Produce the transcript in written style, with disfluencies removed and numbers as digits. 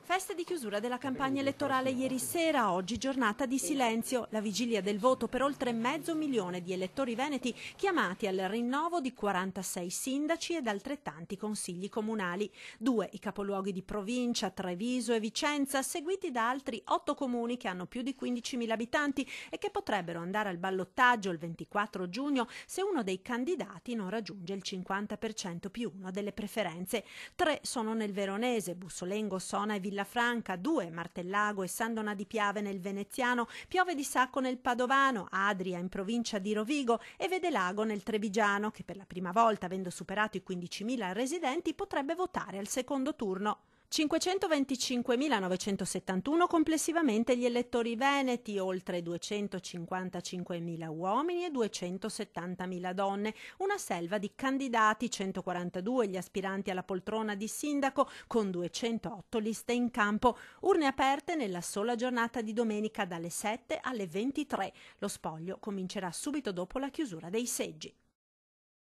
Feste di chiusura della campagna elettorale ieri sera, oggi giornata di silenzio, la vigilia del voto per oltre 500.000 di elettori veneti chiamati al rinnovo di 46 sindaci ed altrettanti consigli comunali. 2 i capoluoghi di provincia, Treviso e Vicenza, seguiti da altri 8 comuni che hanno più di 15.000 abitanti e che potrebbero andare al ballottaggio il 24 giugno se uno dei candidati non raggiunge il 50% più uno delle preferenze. 3 sono nel Veronese, Bussolengo, Sona e Villafranca, 2 Martellago e San Donà di Piave nel Veneziano, Piove di Sacco nel Padovano, Adria in provincia di Rovigo e Vedelago nel Trevigiano, che per la prima volta, avendo superato i 15.000 residenti, potrebbe votare al secondo turno. 525.971 complessivamente gli elettori veneti, oltre 255.000 uomini e 270.000 donne, una selva di candidati, 142 gli aspiranti alla poltrona di sindaco con 208 liste in campo, urne aperte nella sola giornata di domenica dalle 7 alle 23. Lo spoglio comincerà subito dopo la chiusura dei seggi.